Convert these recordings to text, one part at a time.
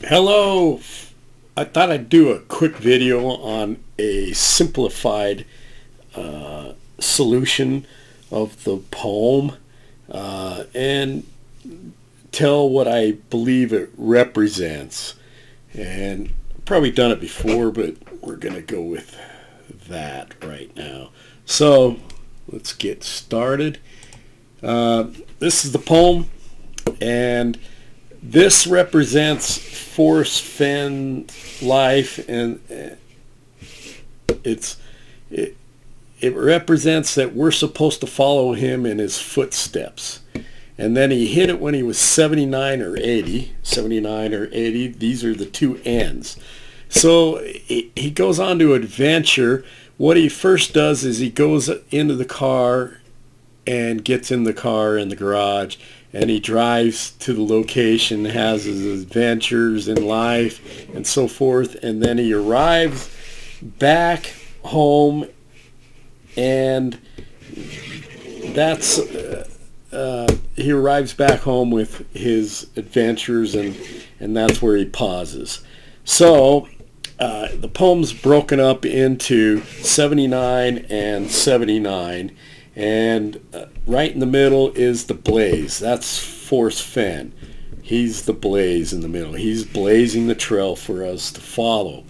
Hello. I thought I'd do a quick video on a simplified solution of the poem and tell what I believe it represents. And I've probably done it before, but we're going to go with that right now. So let's get started. This is the poem, and this represents Forrest Fenn's life, and it represents that we're supposed to follow him in his footsteps. And then he hit it when he was 79 or 80. 79 or 80, these are the two ends. So he goes on to adventure. What he first does is he goes into the car and gets in the car in the garage, and he drives to the location, has his adventures in life and so forth, and then he arrives back home, and that's he arrives back home with his adventures, and that's where he pauses. So the poem's broken up into 79 and 79, and right in the middle is the blaze. That's Forrest Fenn. He's the blaze in the middle. He's blazing the trail for us to follow.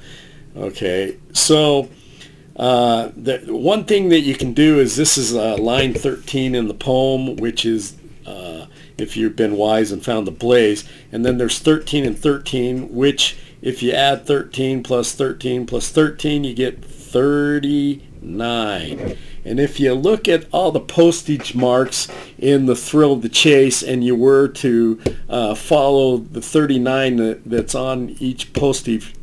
Okay, so the one thing that you can do is, this is line 13 in the poem, which is if you've been wise and found the blaze. And then there's 13 and 13, which if you add 13 plus 13 plus 13, you get 39. And if you look at all the postage marks in the Thrill of the Chase, and you were to follow the 39 that's on each postage,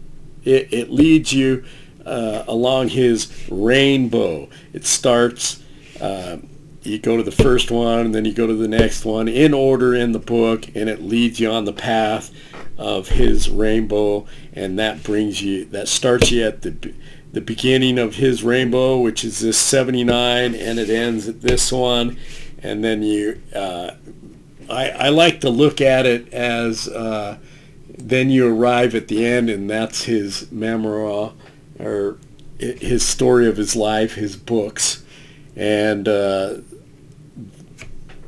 it leads you along his rainbow. It starts, you go to the first one, and then you go to the next one in order in the book, and it leads you on the path of his rainbow, and that starts you at the beginning of his rainbow, which is this 79, and it ends at this one. And then I like to look at it as then you arrive at the end, and that's his memoir, or his story of his life, his books. And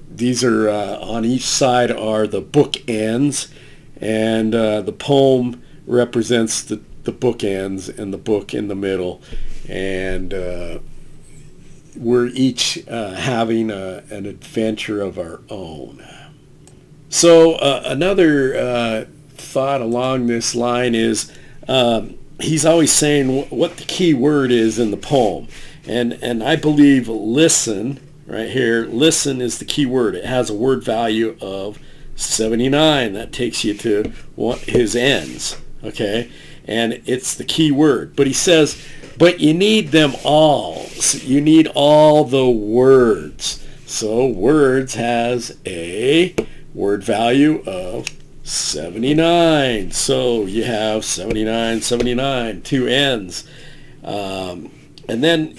these are on each side are the bookends, and the poem represents the bookends and the book in the middle, and we're each having an adventure of our own. So another thought along this line is, he's always saying what the key word is in the poem, and I believe listen. Right here, listen is the key word. It has a word value of 79. That takes you to his ends, okay? And it's the key word. But he says, but you need them all. So you need all the words. So words has a word value of 79. So you have 79, 79, two ends. And then,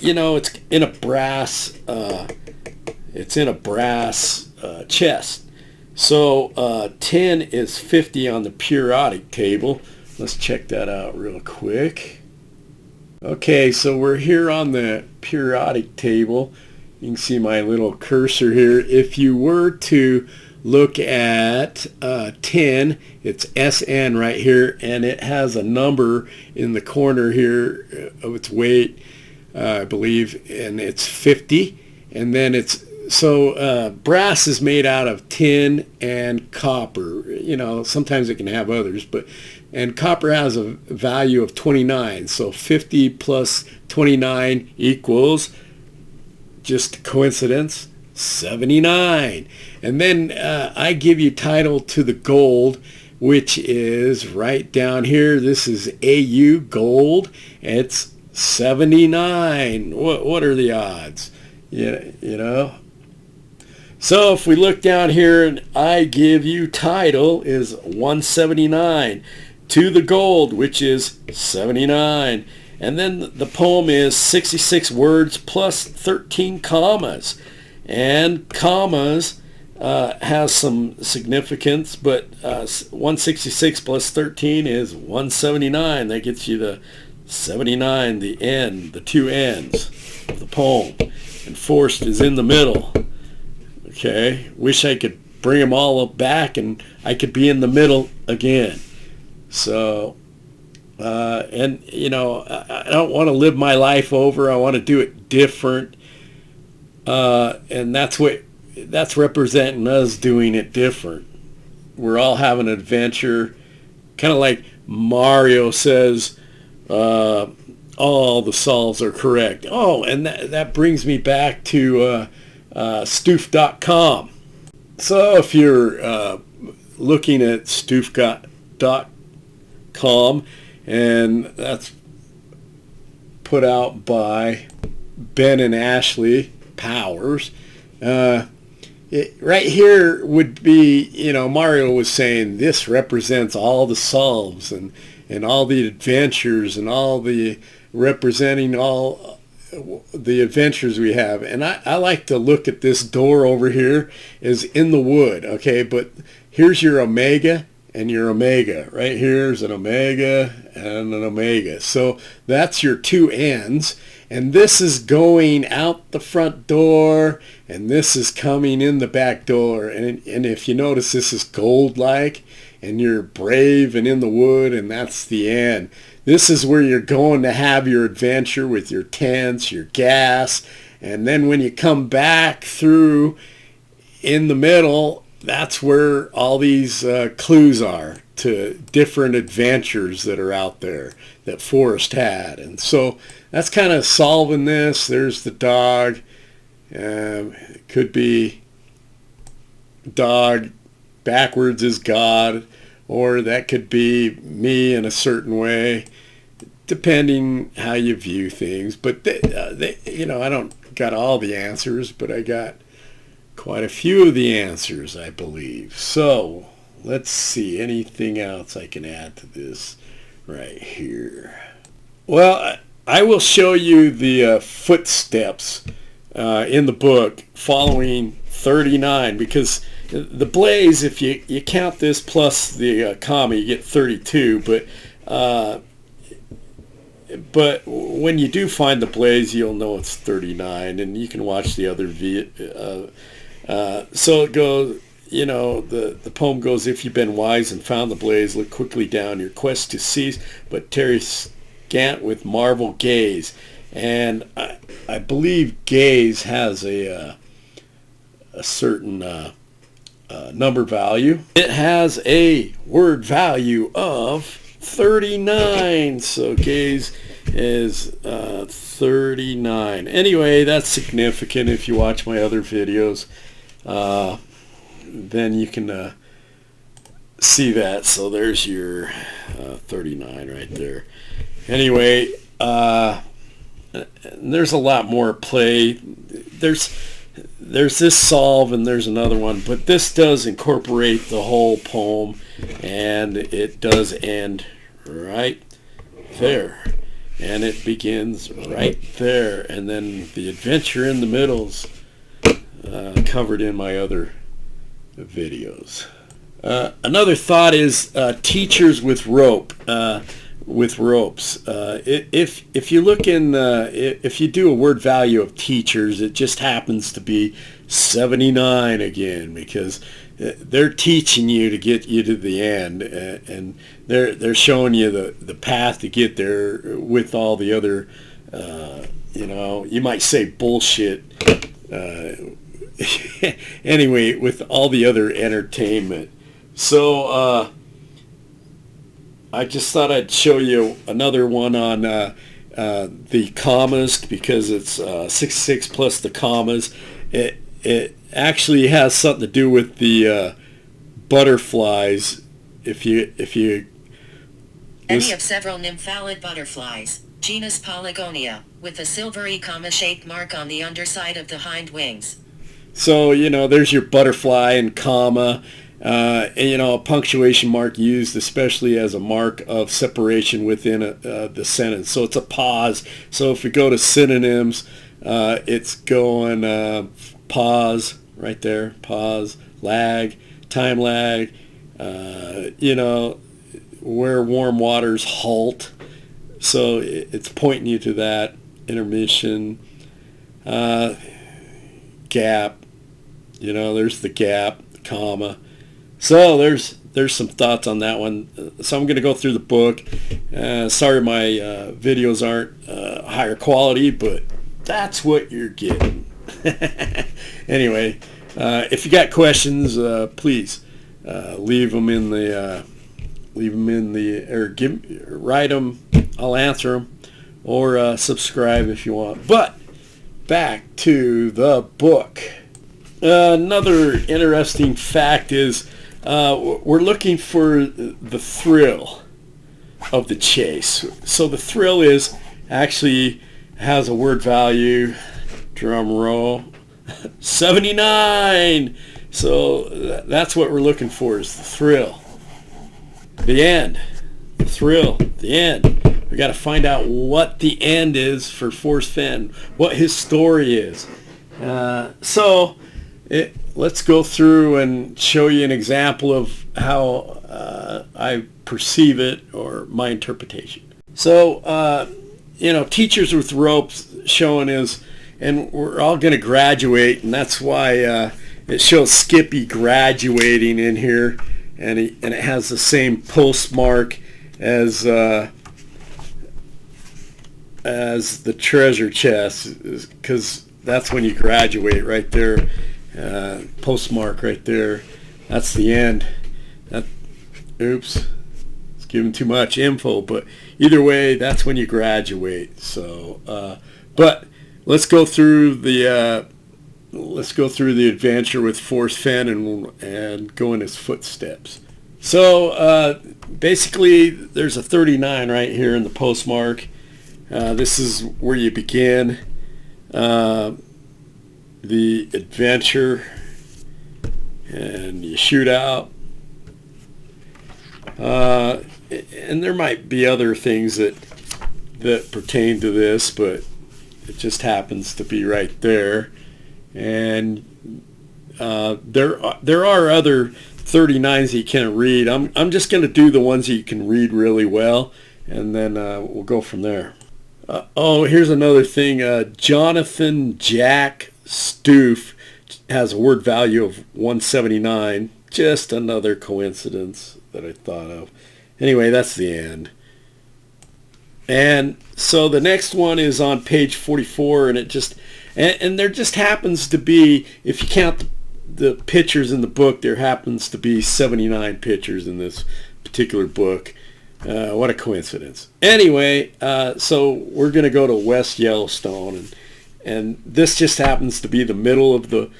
it's in a brass chest. So 10 is 50 on the periodic table. Let's check that out real quick. Okay, so we're here on the periodic table. You can see my little cursor here. If you were to look at 10, it's SN right here, and it has a number in the corner here of its weight, I believe, and it's 50. And then brass is made out of tin and copper. Sometimes it can have others, and copper has a value of 29. So 50 plus 29 equals, just coincidence, 79. And then I give you title to the gold, which is right down here. This is AU gold. It's 79. What are the odds? So if we look down here, and I give you title is 179 to the gold, which is 79. And then the poem is 66 words plus 13 commas. And commas has some significance, but 166 plus 13 is 179. That gets you the 79, the end, the two ends of the poem. And Forrest is in the middle. Okay, wish I could bring them all back and I could be in the middle again. So, and you know, I don't want to live my life over. I want to do it different. And that's representing us doing it different. We're all having an adventure, kind of like Mario says, all the solves are correct. Oh, and that brings me back to stoof.com. So if you're looking at stoof.com, and that's put out by Ben and Ashley Powers, right here would be, you know, Mario was saying this represents all the solves and all the adventures and all the representing all the adventures we have. And I like to look at this door over here as in the wood, okay? But here's your omega and your omega. Right here's an omega and an omega. So that's your two ends. And this is going out the front door, and this is coming in the back door. And if you notice, this is gold-like, and you're brave and in the wood, and that's the end. This is where you're going to have your adventure with your tents, your gas, and then when you come back through in the middle, that's where all these clues are to different adventures that are out there that Forrest had. And so that's kind of solving this. There's the dog. It could be dog backwards is God, or that could be me in a certain way, depending how you view things. But you know, I don't got all the answers, but I got quite a few of the answers, I believe. So let's see, anything else I can add to this right here. Well, I will show you the footsteps in the book following 39, because the blaze, if you count this plus the comma, you get 32. But when you do find the blaze, you'll know it's 39, and you can watch the other so it goes, you know, the poem goes, if you've been wise and found the blaze, look quickly down your quest to cease, but tarry scant with marvel gaze. And I believe gaze has a certain number value. It has a word value of 39, so gaze is 39. Anyway, that's significant. If you watch my other videos, then you can see that. So there's your 39 right there. Anyway, there's a lot more play. There's this solve and there's another one, but this does incorporate the whole poem, and it does end right there, and it begins right there, and then the adventure in the middle's covered in my other videos. Another thought is teachers with ropes. If you look in if you do a word value of teachers, it just happens to be 79 again, because they're teaching you to get you to the end, and they're showing you the path to get there with all the other you know, you might say bullshit, anyway, with all the other entertainment. So I just thought I'd show you another one on the commas, because it's 66 plus the commas. It actually has something to do with the butterflies. If you any of several nymphalid butterflies, genus Polygonia, with a silvery comma-shaped mark on the underside of the hind wings. So, you know, there's your butterfly and comma. And, you know, a punctuation mark used especially as a mark of separation within the sentence. So it's a pause. So if we go to synonyms, it's going pause right there, pause, time lag, where warm waters halt. So it's pointing you to that. Intermission, gap, there's the gap, comma. So there's some thoughts on that one. So I'm going to go through the book. Sorry my videos aren't higher quality, but that's what you're getting. Anyway, if you got questions, please leave them in the write them. I'll answer them, or subscribe if you want. But back to the book. Another interesting fact is we're looking for the thrill of the chase. So the thrill has a word value, drum roll, 79. So that's what we're looking for, is the thrill. The end. The thrill. The end. We got to find out what the end is for Forrest Fenn, what his story is. Let's go through and show you an example of how I perceive it, or my interpretation. So, teachers with ropes showing is, and we're all going to graduate, and that's why it shows Skippy graduating in here, and it has the same postmark as the treasure chest, because that's when you graduate, right there. Postmark right there. That's the end. Oops, it's giving too much info, but either way, that's when you graduate. So, but let's go through the adventure with Forrest Fenn and go in his footsteps. So basically, there's a 39 right here in the postmark. This is where you begin the adventure, and you shoot out. And there might be other things that pertain to this, but it just happens to be right there. And there are other 39s that you can't read. I'm just going to do the ones that you can read really well, and then we'll go from there. Here's another thing. Jonathan Jack Stoof has a word value of 179. Just another coincidence that I thought of. Anyway, that's the end. And so the next one is on page 44, and and there just happens to be, if you count the pictures in the book, there happens to be 79 pictures in this particular book. What a coincidence. Anyway, so we're going to go to West Yellowstone, and this just happens to be the middle of the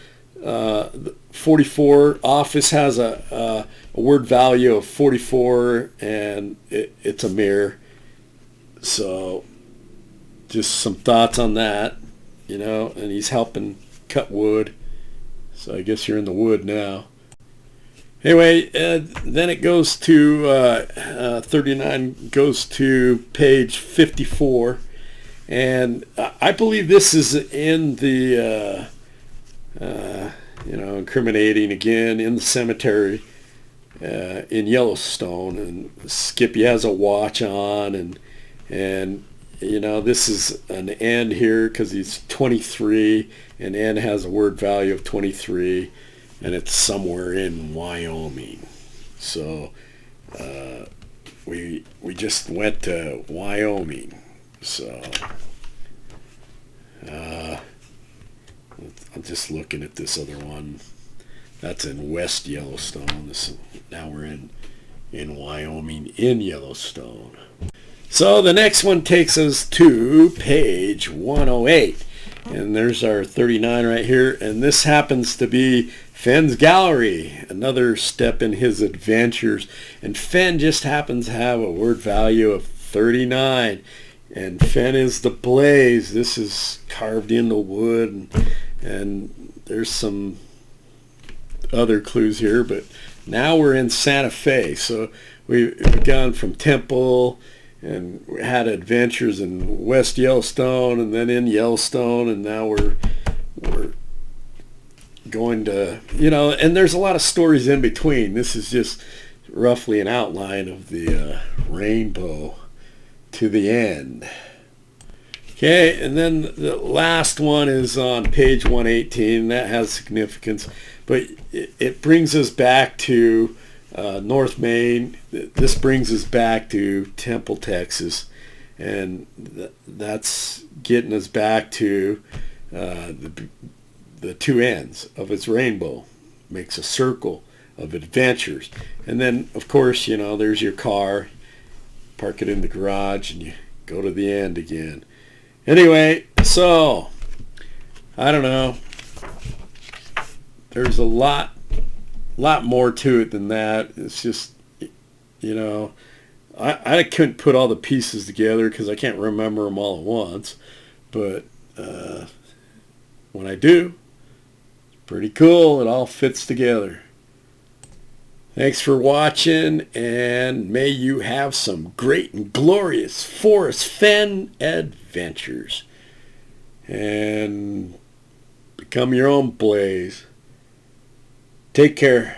44. Office has a word value of 44, and it's a mirror. So just some thoughts on that, and he's helping cut wood. So I guess you're in the wood now. Anyway, then it goes to 39 goes to page 54, and I believe this is in the incriminating again in the cemetery in Yellowstone, and Skippy has a watch on, and this is an end here because he's 23, and N has a word value of 23. And it's somewhere in Wyoming. So we just went to Wyoming. So I'm just looking at this other one. That's in West Yellowstone. Now we're in Wyoming, in Yellowstone. So the next one takes us to page 108. And there's our 39 right here. And this happens to be Fenn's Gallery, another step in his adventures. And Fenn just happens to have a word value of 39. And Fenn is the blaze. This is carved into wood. And there's some other clues here. But now we're in Santa Fe. So we've gone from Temple, and we had adventures in West Yellowstone, and then in Yellowstone, and now we're going to, and there's a lot of stories in between. This is just roughly an outline of the rainbow to the end. Okay, and then the last one is on page 118. That has significance, but it brings us back to North Maine. This brings us back to Temple, Texas, and that's getting us back to the two ends of its rainbow. Makes a circle of adventures. And then, of course, there's your car. Park it in the garage, and you go to the end again. Anyway, so, I don't know. There's a lot more to it than that. It's just, I couldn't put all the pieces together because I can't remember them all at once. But when I do, it's pretty cool. It all fits together. Thanks for watching, and may you have some great and glorious Forrest Fenn adventures. And become your own blaze. Take care.